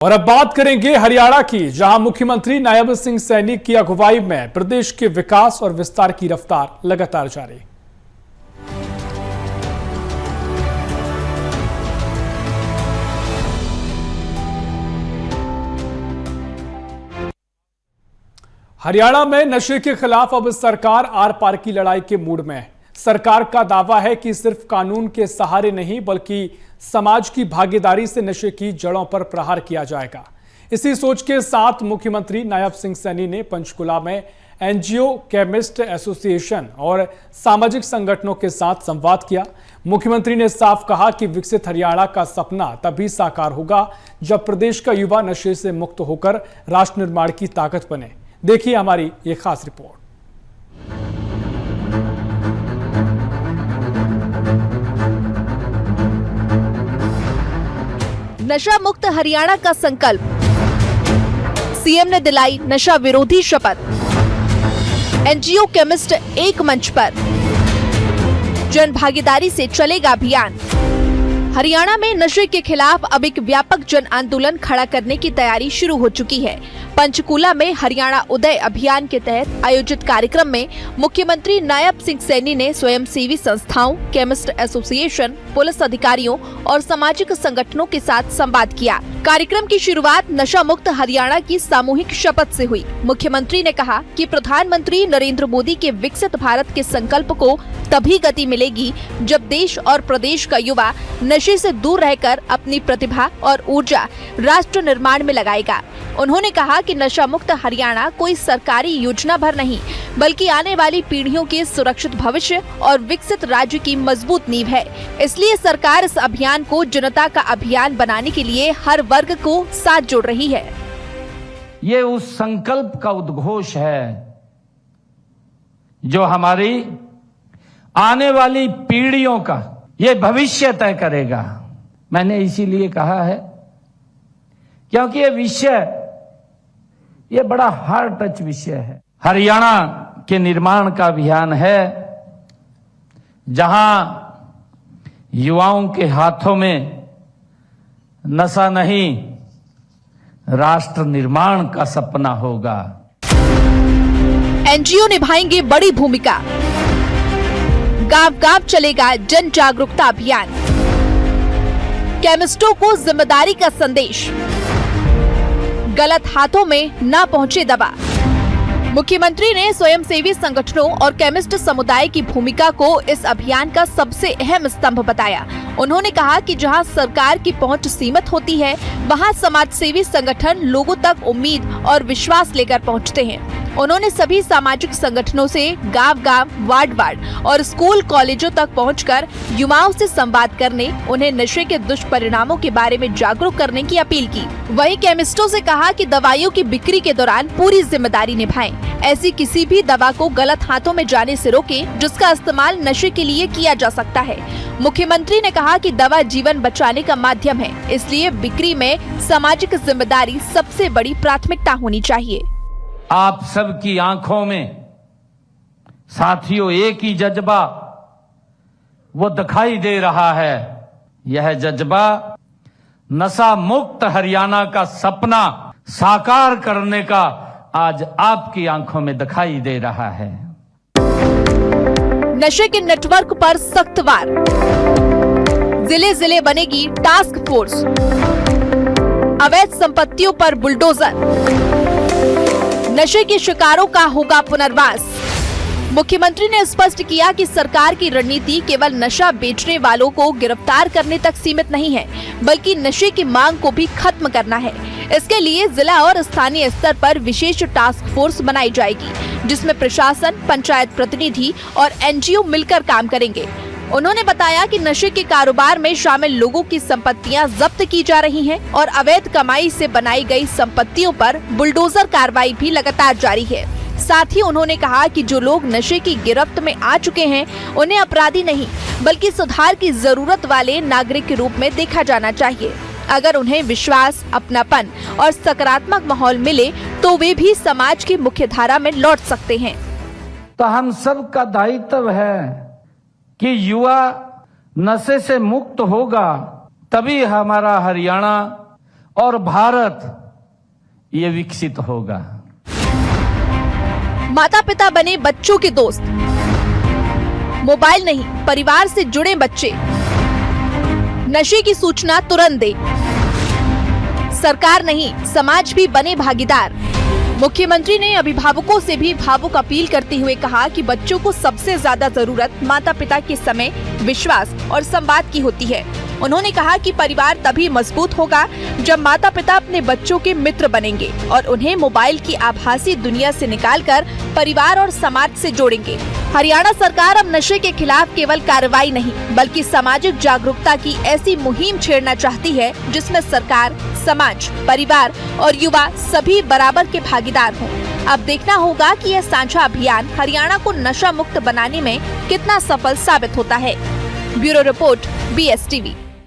और अब बात करेंगे हरियाणा की, जहां मुख्यमंत्री नायब सिंह सैनी की अगुवाई में प्रदेश के विकास और विस्तार की रफ्तार लगातार जारी। हरियाणा में नशे के खिलाफ अब सरकार आर पार की लड़ाई के मूड में है। सरकार का दावा है कि सिर्फ कानून के सहारे नहीं बल्कि समाज की भागीदारी से नशे की जड़ों पर प्रहार किया जाएगा। इसी सोच के साथ मुख्यमंत्री नायब सिंह सैनी ने पंचकुला में एनजीओ केमिस्ट एसोसिएशन और सामाजिक संगठनों के साथ संवाद किया। मुख्यमंत्री ने साफ कहा कि विकसित हरियाणा का सपना तभी साकार होगा जब प्रदेश का युवा नशे से मुक्त होकर राष्ट्र निर्माण की ताकत बने। देखिए हमारी ये खास रिपोर्ट। नशा मुक्त हरियाणा का संकल्प, सीएम ने दिलाई नशा विरोधी शपथ। एनजीओ केमिस्ट एक मंच पर, जन भागीदारी से चलेगा अभियान। हरियाणा में नशे के खिलाफ अब एक व्यापक जन आंदोलन खड़ा करने की तैयारी शुरू हो चुकी है। पंचकूला में हरियाणा उदय अभियान के तहत आयोजित कार्यक्रम में मुख्यमंत्री नायब सिंह सैनी ने स्वयंसेवी संस्थाओं, केमिस्ट एसोसिएशन, पुलिस अधिकारियों और सामाजिक संगठनों के साथ संवाद किया। कार्यक्रम की शुरुआत नशा मुक्त हरियाणा की सामूहिक शपथ से हुई। मुख्यमंत्री ने कहा कि प्रधानमंत्री नरेंद्र मोदी के विकसित भारत के संकल्प को तभी गति मिलेगी जब देश और प्रदेश का युवा नशे से दूर रहकर अपनी प्रतिभा और ऊर्जा राष्ट्र निर्माण में लगाएगा। उन्होंने कहा कि नशा मुक्त हरियाणा कोई सरकारी योजना भर नहीं बल्कि आने वाली पीढ़ियों के सुरक्षित भविष्य और विकसित राज्य की मजबूत नींव है। इसलिए सरकार इस अभियान को जनता का अभियान बनाने के लिए हर वर्ग को साथ जोड़ रही है। ये उस संकल्प का उद्घोष है जो हमारी आने वाली पीढ़ियों का ये भविष्य तय करेगा। मैंने इसीलिए कहा है क्योंकि ये विषय ये बड़ा हार्ट टच विषय है। हरियाणा के निर्माण का अभियान है जहां युवाओं के हाथों में नशा नहीं राष्ट्र निर्माण का सपना होगा। एनजीओ निभाएंगे बड़ी भूमिका, गांव-गांव चलेगा जन जागरूकता अभियान। केमिस्टों को जिम्मेदारी का संदेश, गलत हाथों में न पहुंचे दवा। मुख्यमंत्री ने स्वयंसेवी संगठनों और केमिस्ट समुदाय की भूमिका को इस अभियान का सबसे अहम स्तंभ बताया। उन्होंने कहा कि जहां सरकार की पहुंच सीमित होती है, वहां समाजसेवी संगठन लोगों तक उम्मीद और विश्वास लेकर पहुंचते हैं। उन्होंने सभी सामाजिक संगठनों से गांव-गांव, वार्ड-वार्ड और स्कूल कॉलेजों तक पहुंचकर युवाओं से संवाद करने, उन्हें नशे के दुष्परिणामों के बारे में जागरूक करने की अपील की। वहीं केमिस्टों से कहा कि दवाइयों की बिक्री के दौरान पूरी जिम्मेदारी निभाएं। ऐसी किसी भी दवा को गलत हाथों में जाने से रोकें जिसका इस्तेमाल नशे के लिए किया जा सकता है। मुख्यमंत्री ने कहा कि दवा जीवन बचाने का माध्यम है, इसलिए बिक्री में सामाजिक जिम्मेदारी सबसे बड़ी प्राथमिकता होनी चाहिए। आप सबकी आंखों में साथियों एक ही जज्बा वो दिखाई दे रहा है। यह जज्बा नशा मुक्त हरियाणा का सपना साकार करने का आज आपकी आंखों में दिखाई दे रहा है। नशे के नेटवर्क पर सख्त वार, जिले-जिले बनेगी टास्क फोर्स। अवैध संपत्तियों पर बुलडोजर, नशे के शिकारों का होगा पुनर्वास। मुख्यमंत्री ने स्पष्ट किया कि सरकार की रणनीति केवल नशा बेचने वालों को गिरफ्तार करने तक सीमित नहीं है, बल्कि नशे की मांग को भी खत्म करना है। इसके लिए जिला और स्थानीय स्तर पर विशेष टास्क फोर्स बनाई जाएगी, जिसमें प्रशासन, पंचायत प्रतिनिधि और एनजीओ मिलकर काम करेंगे। उन्होंने बताया कि नशे के कारोबार में शामिल लोगों की संपत्तियां जब्त की जा रही हैं और अवैध कमाई से बनाई गई संपत्तियों पर बुलडोजर कार्रवाई भी लगातार जारी है। साथ ही उन्होंने कहा कि जो लोग नशे की गिरफ्त में आ चुके हैं, उन्हें अपराधी नहीं बल्कि सुधार की जरूरत वाले नागरिक के रूप में देखा जाना चाहिए। अगर उन्हें विश्वास, अपनापन और सकारात्मक माहौल मिले तो वे भी समाज की मुख्य धारा में लौट सकते हैं। तो हम सब का दायित्व है कि युवा नशे से मुक्त होगा, तभी हमारा हरियाणा और भारत ये विकसित होगा। माता पिता बने बच्चों के दोस्त, मोबाइल नहीं परिवार से जुड़े बच्चे, नशे की सूचना तुरंत दे, सरकार नहीं समाज भी बने भागीदार। मुख्यमंत्री ने अभिभावकों से भी भावुक अपील करते हुए कहा कि बच्चों को सबसे ज्यादा जरूरत माता पिता के समय विश्वास और संवाद की होती है। उन्होंने कहा कि परिवार तभी मजबूत होगा जब माता पिता अपने बच्चों के मित्र बनेंगे और उन्हें मोबाइल की आभासी दुनिया से निकालकर परिवार और समाज से जोड़ेंगे। हरियाणा सरकार अब नशे के खिलाफ केवल कार्रवाई नहीं बल्कि सामाजिक जागरूकता की ऐसी मुहिम छेड़ना चाहती है जिसमें सरकार, समाज, परिवार और युवा सभी बराबर के भागीदार हों। अब देखना होगा कि यह साझा अभियान हरियाणा को नशा मुक्त बनाने में कितना सफल साबित होता है। Bureau report, BSTV।